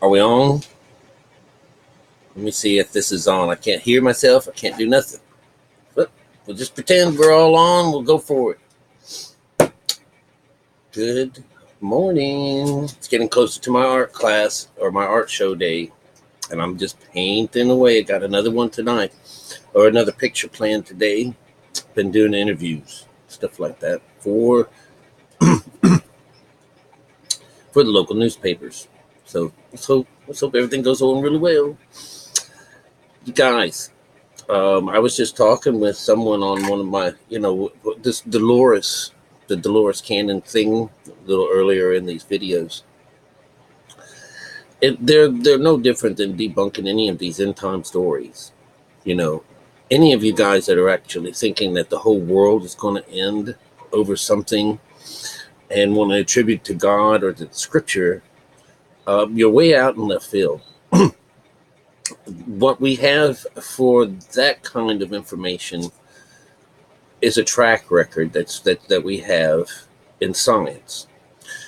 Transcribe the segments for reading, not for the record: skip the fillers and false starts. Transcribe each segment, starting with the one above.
Are we on? Let me see if this is on. I can't hear myself. I can't do nothing. But we'll just pretend we're all on. We'll go for it. Good morning. It's getting closer to my art class or my art show day. And I'm just painting away. I got another one tonight or another picture planned today. Been doing interviews, stuff like that for the local newspapers. So let's hope everything goes on really well. You guys, I was just talking with someone on one of my, this the Dolores Cannon thing a little earlier in these videos. They're no different than debunking any of these end time stories. Any of you guys that are actually thinking that the whole world is going to end over something and want to attribute to God or to the scripture, you're way out in left field. What we have for that kind of information is a track record that we have in science.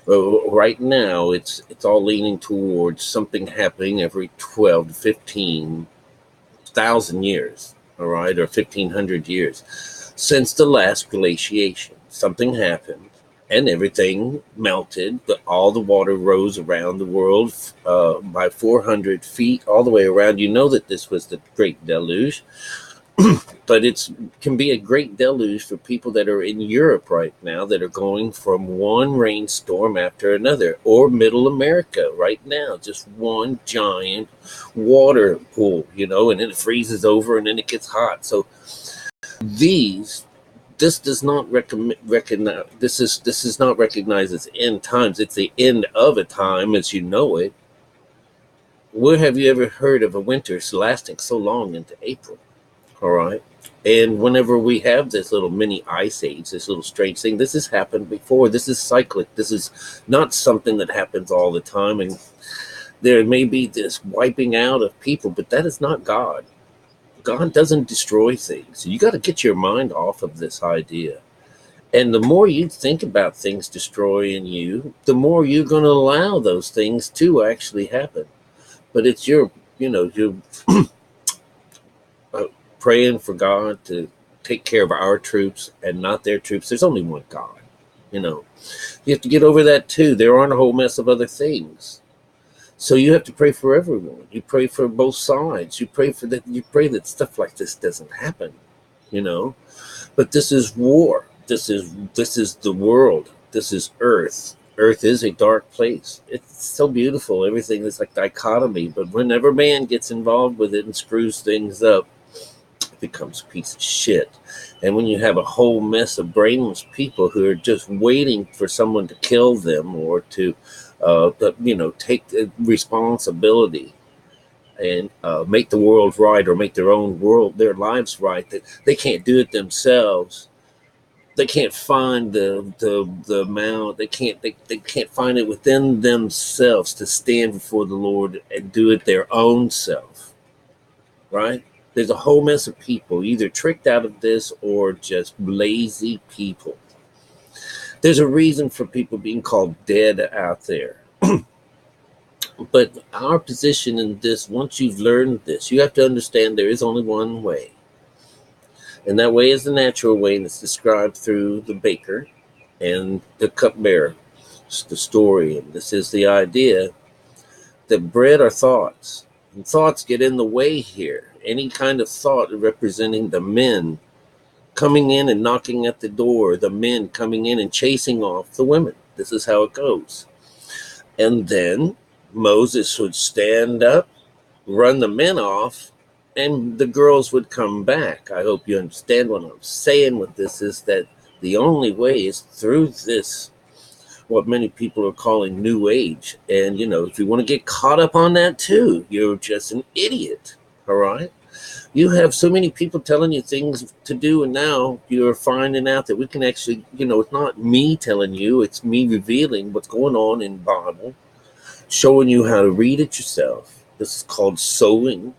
Right now, it's all leaning towards something happening every 12 to 15,000 years, all right, or 1,500 years since the last glaciation. Something happened and everything melted, but all the water rose around the world by 400 feet all the way around. You know that this was the Great Deluge, but it can be a great deluge for people that are in Europe right now that are going from one rainstorm after another, or Middle America right now, just one giant water pool, and then it freezes over and then it gets hot. So this does not recognize. This is not recognized as end times. It's the end of a time as you know it. Where have you ever heard of a winter lasting so long into April? All right. And whenever we have this little mini ice age, this little strange thing, this has happened before. This is cyclic. This is not something that happens all the time. And there may be this wiping out of people, but that is not God. God doesn't destroy things. You got to get your mind off of this idea. And the more you think about things destroying you, the more you're going to allow those things to actually happen. But it's you're praying for God to take care of our troops and not their troops. There's only one God. You have to get over that too. There aren't a whole mess of other things. So you have to pray for everyone. You pray for both sides. You pray that stuff like this doesn't happen, But this is war. This is the world. This is Earth. Earth is a dark place. It's so beautiful. Everything is like dichotomy. But whenever man gets involved with it and screws things up, it becomes a piece of shit. And when you have a whole mess of brainless people who are just waiting for someone to kill them or to take responsibility and make the world right or make their lives right. That they can't do it themselves. They can't find the amount. They can't find it within themselves to stand before the Lord and do it their own self. Right? There's a whole mess of people either tricked out of this or just lazy people. There's a reason for people being called dead out there. But our position in this, once you've learned this, you have to understand there is only one way. And that way is the natural way, and it's described through the baker and the cupbearer. It's the story, and this is the idea that bread are thoughts. And thoughts get in the way here. Any kind of thought representing the men coming in and knocking at the door, the men coming in and chasing off the women. This is how it goes. And then Moses would stand up, run the men off, and the girls would come back. I hope you understand what I'm saying with this is that the only way is through this, what many people are calling New Age. And, if you want to get caught up on that too, you're just an idiot. All right? You have so many people telling you things to do, and now you're finding out that we can actually, it's not me telling you, it's me revealing what's going on in the Bible, showing you how to read it yourself. This is called sowing.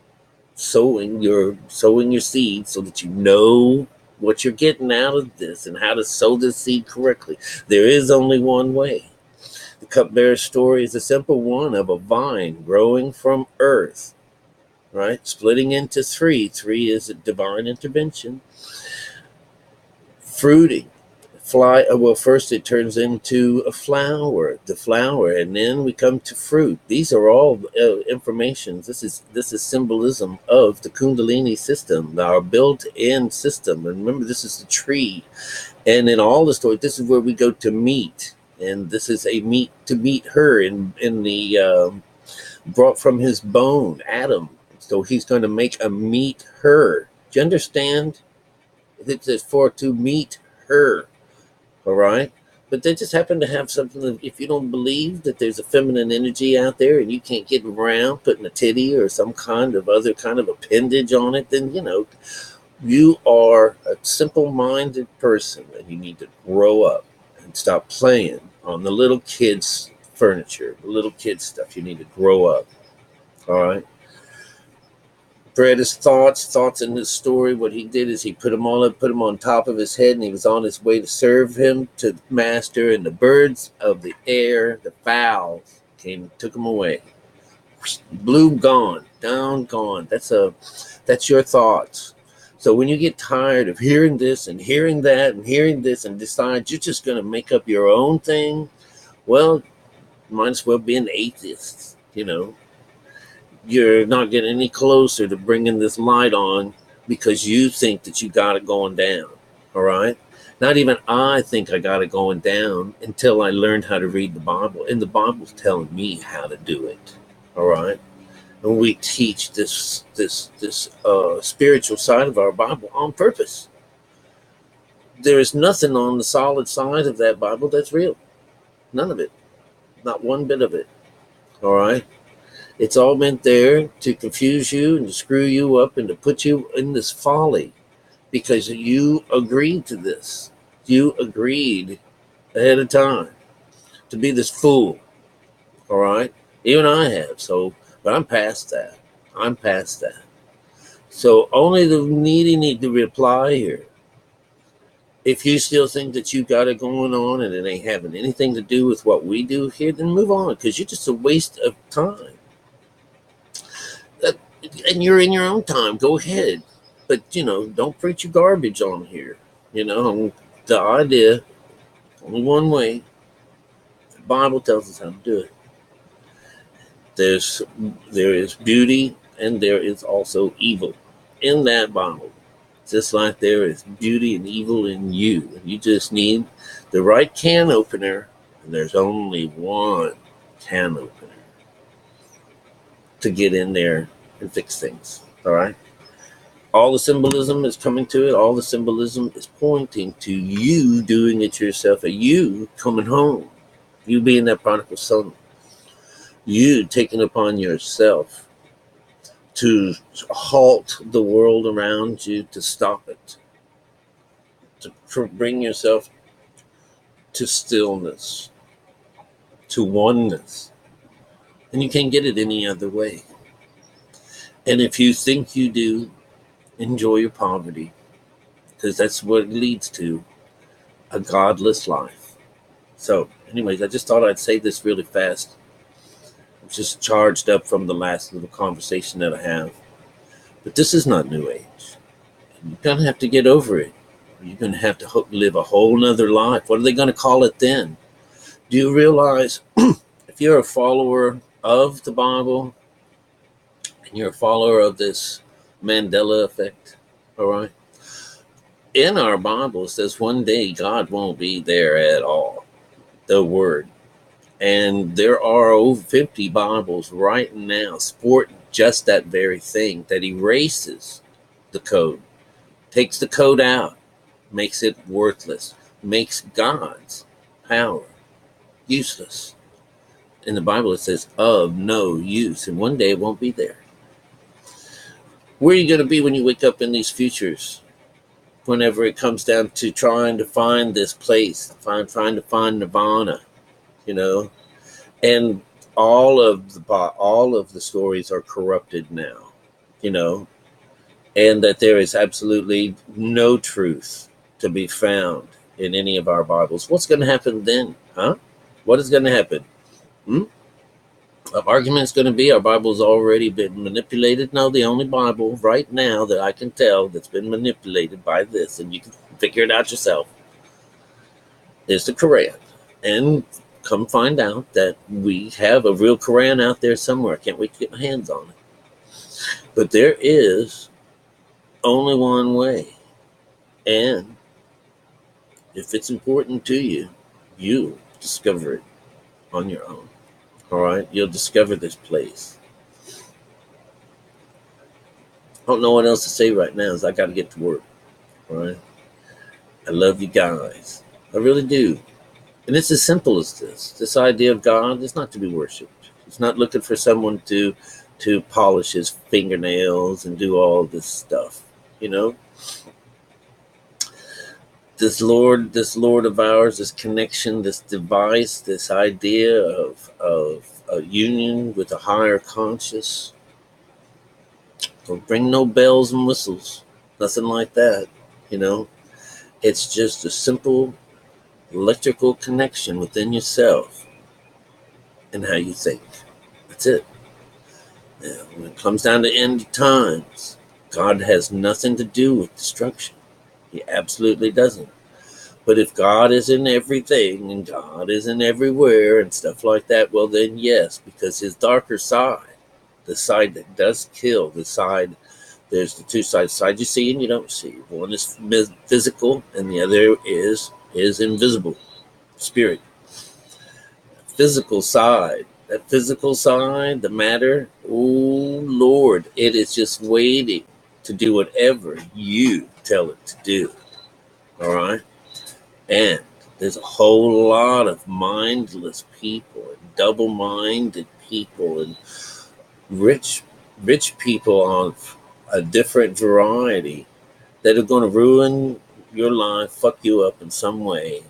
You're sowing your seed so that you know what you're getting out of this and how to sow the seed correctly. There is only one way. The cupbearer story is a simple one of a vine growing from earth, right? Splitting into three. Three is a divine intervention. Fruiting. First it turns into a flower, the flower, and then we come to fruit. These are all informations. This is symbolism of the Kundalini system, our built-in system. And remember, this is the tree. And in all the stories, this is where we go to meet. And this is a to meet her in the brought from his bone, Adam. So he's going to make a meet her. Do you understand? It says for to meet her. All right. But they just happen to have something that, if you don't believe that there's a feminine energy out there and you can't get around putting a titty or some kind of other kind of appendage on it, then, you are a simple-minded person and you need to grow up and stop playing on the little kids' furniture, the little kids' stuff. You need to grow up. All right. Bred his thoughts in this story. What he did is he put them all up, put them on top of his head, and he was on his way to serve him to the master. And the birds of the air, the fowls, came and took him away. Blue gone, down gone. That's your thoughts. So when you get tired of hearing this and hearing that and hearing this and decide you're just going to make up your own thing, well, you might as well be an atheist, You're not getting any closer to bringing this light on because you think that you got it going down, all right? Not even I think I got it going down until I learned how to read the Bible. And the Bible's telling me how to do it, all right? And we teach this spiritual side of our Bible on purpose. There is nothing on the solid side of that Bible that's real. None of it. Not one bit of it, all right? It's all meant there to confuse you and to screw you up and to put you in this folly because you agreed to this. You agreed ahead of time to be this fool. All right? Even I have. But I'm past that. So only the needy need to reply here. If you still think that you got it going on and it ain't having anything to do with what we do here, then move on because you're just a waste of time. And you're in your own time. Go ahead. But, don't preach your garbage on here. The idea, only one way. The Bible tells us how to do it. There is beauty and there is also evil in that Bible. Just like there is beauty and evil in you. And you just need the right can opener. And there's only one can opener to get in there and fix things. All right. All the symbolism is coming to it. All the symbolism is pointing to you doing it yourself, and you coming home, you being that prodigal son, you taking upon yourself to halt the world around you, to stop it, to bring yourself to stillness, to oneness. And you can't get it any other way. And if you think you do, enjoy your poverty, because that's what it leads to, a godless life. So, anyways, I just thought I'd say this really fast. I'm just charged up from the last little conversation that I have. But this is not New Age. You're going to have to get over it. You're going to have to live a whole nother life. What are they going to call it then? Do you realize if you're a follower of the Bible, you're a follower of this Mandela effect, all right? In our Bible, it says one day God won't be there at all, the word. And there are over 50 Bibles right now sporting just that very thing, that erases the code, takes the code out, makes it worthless, makes God's power useless. In the Bible, it says of no use, and one day it won't be there. Where are you going to be when you wake up in these futures? Whenever it comes down to trying to find this place, trying to find nirvana, and all of the stories are corrupted now, and that there is absolutely no truth to be found in any of our Bibles. What's going to happen then, huh? What is going to happen? Hmm? The argument's going to be our Bible's already been manipulated. No, the only Bible right now that I can tell that's been manipulated by this, and you can figure it out yourself, is the Quran. And come find out that we have a real Quran out there somewhere. I can't wait to get my hands on it. But there is only one way. And if it's important to you, you discover it on your own. All right? You'll discover this place. I don't know what else to say right now, as I got to get to work. All right? I love you guys. I really do. And it's as simple as this. This idea of God is not to be worshipped. It's not looking for someone to polish his fingernails and do all this stuff. You know, this Lord of ours, this connection, this device, this idea of a union with a higher conscious. Don't bring no bells and whistles, nothing like that. You know, it's just a simple electrical connection within yourself and how you think. That's it. Now, when it comes down to end times, God has nothing to do with destruction. He absolutely doesn't. But if God is in everything and God is in everywhere and stuff like that, well then yes, because his darker side, the side that does kill, the side, there's the two sides, the side you see and you don't see. One is physical and the other is invisible, spirit. Physical side, that physical side, the matter, oh Lord, it is just waiting to do whatever you tell it to do. All right? And there's a whole lot of mindless people and double-minded people and rich people of a different variety that are going to ruin your life, fuck you up in some way,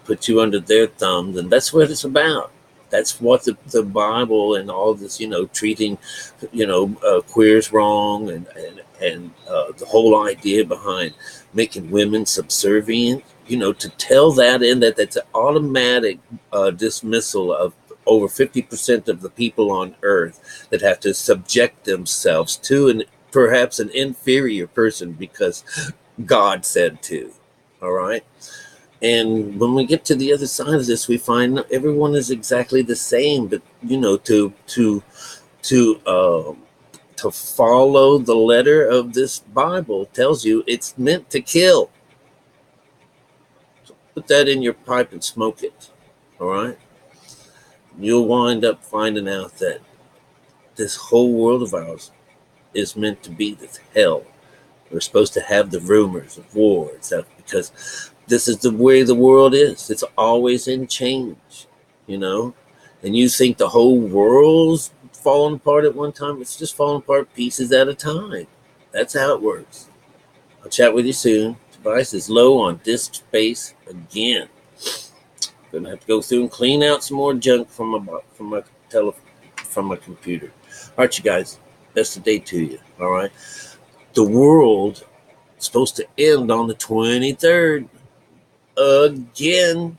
put you under their thumbs. And that's what it's about. That's what the Bible and all this, treating, queers wrong and the whole idea behind making women subservient, to tell that in that's an automatic dismissal of over 50% of the people on earth that have to subject themselves to perhaps an inferior person because God said to. All right. And when we get to the other side of this, we find everyone is exactly the same. But to follow the letter of this Bible tells you it's meant to kill. So put that in your pipe and smoke it. All right. You'll wind up finding out that this whole world of ours is meant to be this hell. We're supposed to have the rumors of war and stuff because this is the way the world is. It's always in change, and you think the whole world's falling apart at one time. It's just falling apart pieces at a time. That's how it works. I'll chat with you soon. Device is low on disk space again. Gonna have to go through and clean out some more junk from my computer. All right, you guys. Best of day to you. All right. The world is supposed to end on the 23rd again.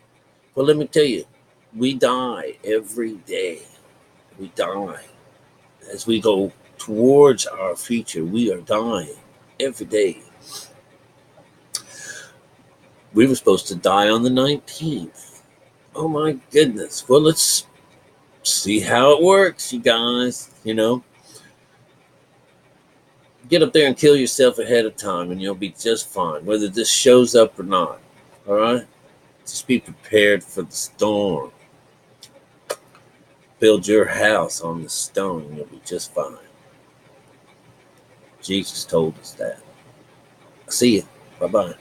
Well, let me tell you, we die every day. We die. As we go towards our future, we are dying every day. We were supposed to die on the 19th. Oh my goodness. Well, let's see how it works, you guys. Get up there and kill yourself ahead of time and you'll be just fine, whether this shows up or not. All right? Just be prepared for the storm. Build your house on the stone and you'll be just fine. Jesus told us that. See you. Bye-bye.